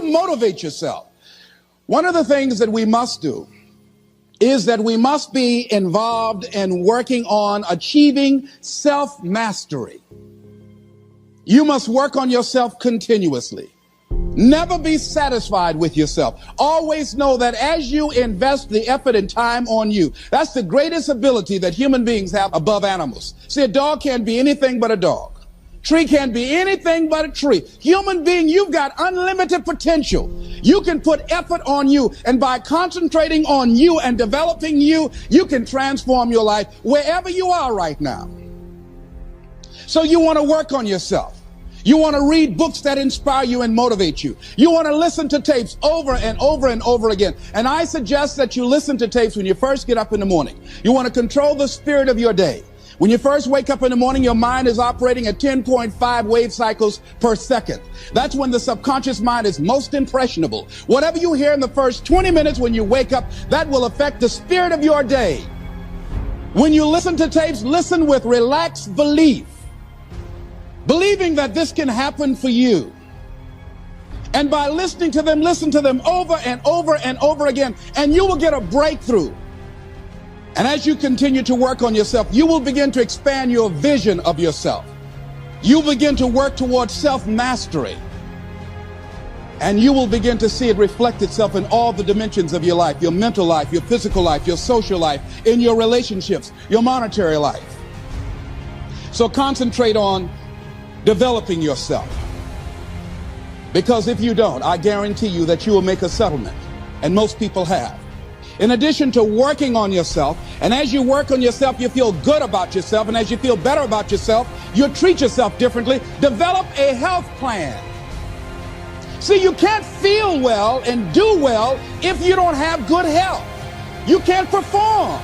motivate yourself? One of the things that we must do is that we must be involved in working on achieving self-mastery. You must work on yourself continuously. Never be satisfied with yourself. Always know that as you invest the effort and time on you, that's the greatest ability that human beings have above animals. See, a dog can't be anything but a dog. Tree can't be anything but a tree. Human being, you've got unlimited potential. You can put effort on you, and by concentrating on you and developing you, you can transform your life wherever you are right now. So you want to work on yourself. You want to read books that inspire you and motivate you. You want to listen to tapes over and over and over again. And I suggest that you listen to tapes when you first get up in the morning. You want to control the spirit of your day. When you first wake up in the morning, your mind is operating at 10.5 wave cycles per second. That's when the subconscious mind is most impressionable. Whatever you hear in the first 20 minutes when you wake up, that will affect the spirit of your day. When you listen to tapes, listen with relaxed belief, believing that this can happen for you. And by listening to them, listen to them over and over and over again, and you will get a breakthrough. And as you continue to work on yourself, you will begin to expand your vision of yourself. You'll begin to work towards self-mastery. And you will begin to see it reflect itself in all the dimensions of your life, your mental life, your physical life, your social life, in your relationships, your monetary life. So concentrate on developing yourself. Because if you don't, I guarantee you that you will make a settlement. And most people have. In addition to working on yourself, and as you work on yourself, you feel good about yourself, and as you feel better about yourself, you treat yourself differently. Develop a health plan. See, you can't feel well and do well if you don't have good health. You can't perform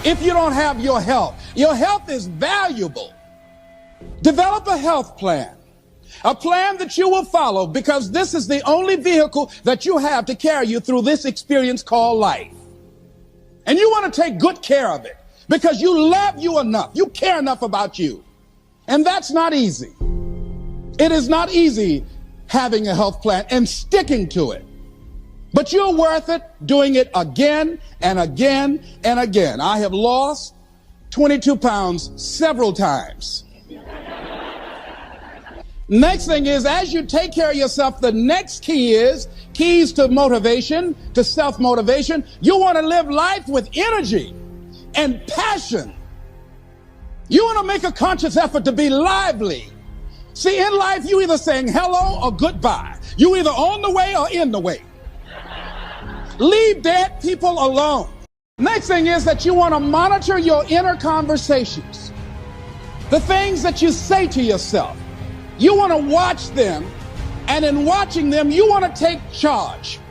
if you don't have your health. Your health is valuable. Develop a health plan. A plan that you will follow, because this is the only vehicle that you have to carry you through this experience called life. And you want to take good care of it because you love you enough. You care enough about you. And that's not easy. It is not easy having a health plan and sticking to it. But you're worth it doing it again and again and again. I have lost 22 pounds several times. Next thing is, as you take care of yourself, the next key is keys to motivation, to self-motivation. You want to live life with energy and passion. You want to make a conscious effort to be lively. See, in life, you either saying hello or goodbye. You either on the way or in the way. Leave dead people alone. Next thing is that you want to monitor your inner conversations. The things that you say to yourself. You want to watch them, and in watching them, you want to take charge.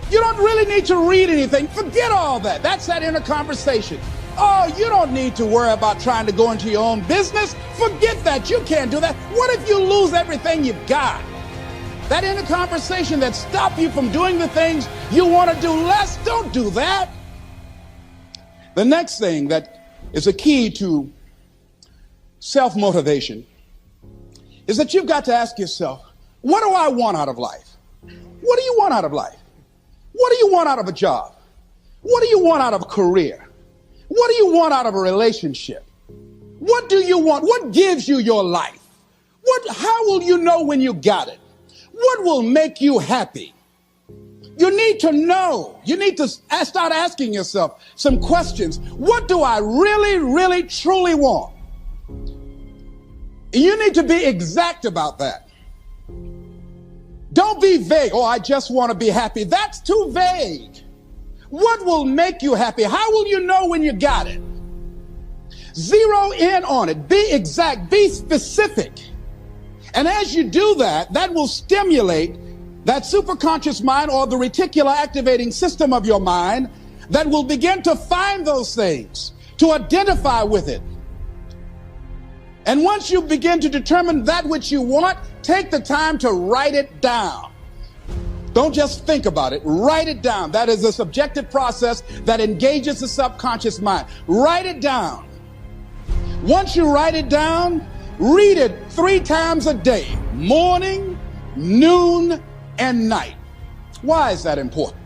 You don't really need to read anything. Forget all that. That's that inner conversation. Oh, you don't need to worry about trying to go into your own business. Forget that. You can't do that. What if you lose everything you've got? That inner conversation that stops you from doing the things you want to do less, don't do that. The next thing that is a key to self-motivation is that you've got to ask yourself, what do I want out of life? What do you want out of life? What do you want out of a job? What do you want out of a career? What do you want out of a relationship? What do you want? What gives you your life? How will you know when you got it? What will make you happy? You need to know. You need to start asking yourself some questions. What do I really, really, truly want? You need to be exact about that. Don't be vague. Oh, I just want to be happy. That's too vague. What will make you happy? How will you know when you got it? Zero in on it. Be exact. Be specific. And as you do that, that will stimulate that superconscious mind, or the reticular activating system of your mind, that will begin to find those things, to identify with it. And once you begin to determine that which you want, take the time to write it down. Don't just think about it. Write it down. That is a subjective process that engages the subconscious mind. Write it down. Once you write it down, read it 3 times a day, morning, noon, and night. Why is that important?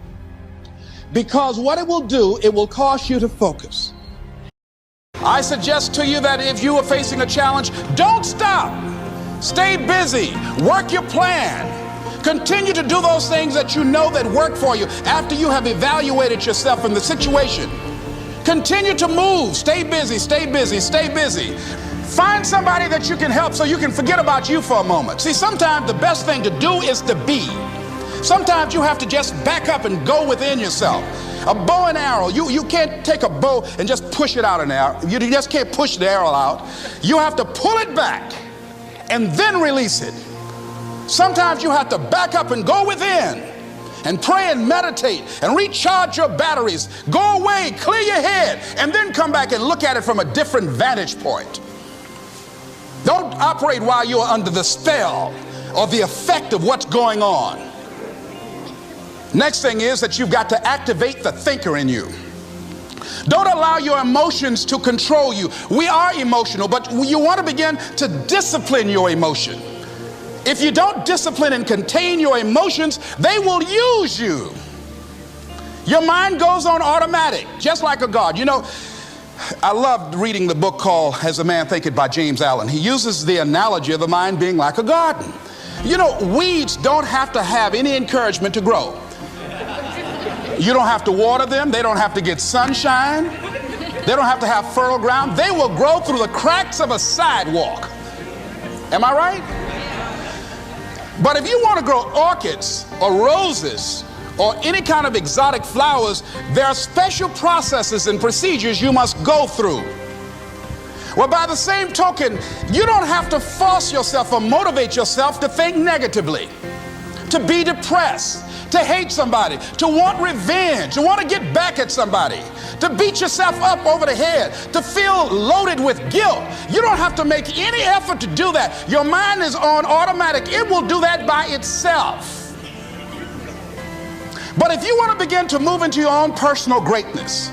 Because what it will do, it will cause you to focus. I suggest to you that if you are facing a challenge, don't stop. Stay busy. Work your plan. Continue to do those things that you know that work for you after you have evaluated yourself in the situation. Continue to move. Stay busy, stay busy, stay busy. Find somebody that you can help so you can forget about you for a moment. See, sometimes the best thing to do is to be. Sometimes you have to just back up and go within yourself. A bow and arrow, you can't take a bow and just push it out an arrow. You just can't push the arrow out. You have to pull it back and then release it. Sometimes you have to back up and go within and pray and meditate and recharge your batteries. Go away, clear your head, and then come back and look at it from a different vantage point. Don't operate while you're under the spell or the effect of what's going on. Next thing is that you've got to activate the thinker in you. Don't allow your emotions to control you. We are emotional, but you want to begin to discipline your emotion. If you don't discipline and contain your emotions, they will use you. Your mind goes on automatic, just like a guard. You know, I loved reading the book called As a Man Thinketh by James Allen. He uses the analogy of the mind being like a garden. You know, weeds don't have to have any encouragement to grow. You don't have to water them. They don't have to get sunshine. They don't have to have fertile ground. They will grow through the cracks of a sidewalk. Am I right? But if you want to grow orchids or roses or any kind of exotic flowers, there are special processes and procedures you must go through. Well, by the same token, you don't have to force yourself or motivate yourself to think negatively, to be depressed, to hate somebody, to want revenge, to want to get back at somebody, to beat yourself up over the head, to feel loaded with guilt. You don't have to make any effort to do that. Your mind is on automatic. It will do that by itself. But if you want to begin to move into your own personal greatness,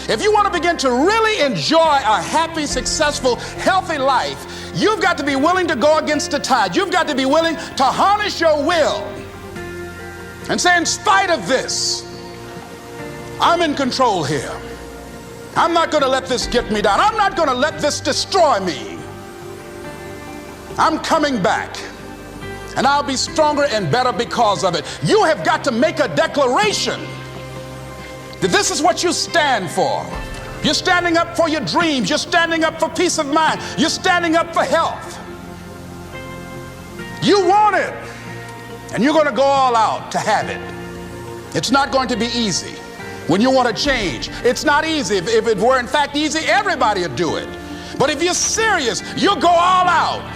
if you want to begin to really enjoy a happy, successful, healthy life, you've got to be willing to go against the tide. You've got to be willing to harness your will and say, in spite of this, I'm in control here. I'm not going to let this get me down. I'm not going to let this destroy me. I'm coming back, and I'll be stronger and better because of it. You have got to make a declaration that this is what you stand for. You're standing up for your dreams. You're standing up for peace of mind. You're standing up for health. You want it, and you're going to go all out to have it. It's not going to be easy. When you want to change, it's not easy. If it were in fact easy, everybody would do it. But if you're serious, you'll go all out.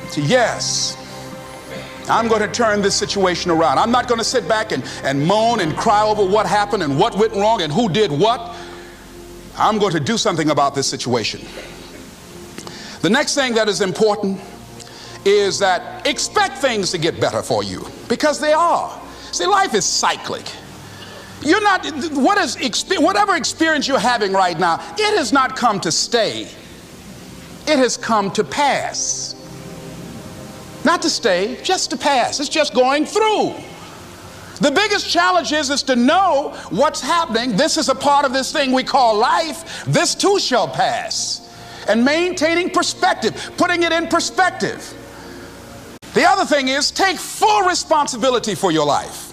So yes, I'm going to turn this situation around. I'm not going to sit back and moan and cry over what happened and what went wrong and who did what. I'm going to do something about this situation. The next thing that is important is that expect things to get better for you, because they are. See, life is cyclic. You're not, whatever experience you're having right now, it has not come to stay. It has come to pass. Not to stay, just to pass. It's just going through. The biggest challenge is to know what's happening. This is a part of this thing we call life. This too shall pass. And maintaining perspective, putting it in perspective. The other thing is take full responsibility for your life.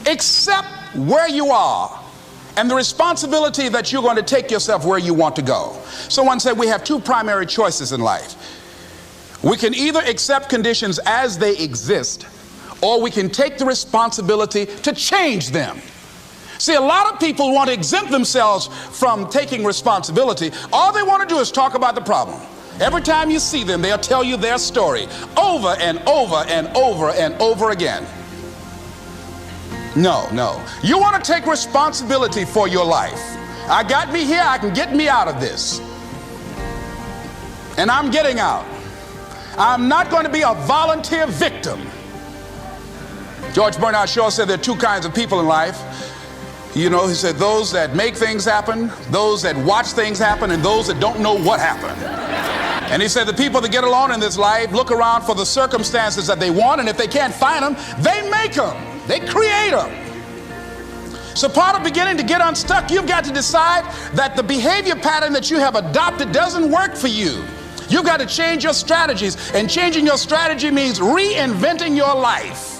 Accept where you are and the responsibility that you're going to take yourself where you want to go. Someone said we have two primary choices in life. We can either accept conditions as they exist, or we can take the responsibility to change them. See, a lot of people want to exempt themselves from taking responsibility. All they want to do is talk about the problem. Every time you see them, they'll tell you their story over and over and over and over again. No. You want to take responsibility for your life. I got me here, I can get me out of this. And I'm getting out. I'm not going to be a volunteer victim. George Bernard Shaw said there are two kinds of people in life. You know, he said those that make things happen, those that watch things happen, and those that don't know what happened. And he said the people that get along in this life look around for the circumstances that they want, and if they can't find them, they make them. They create them. So part of beginning to get unstuck, you've got to decide that the behavior pattern that you have adopted doesn't work for you. You've got to change your strategies, and changing your strategy means reinventing your life.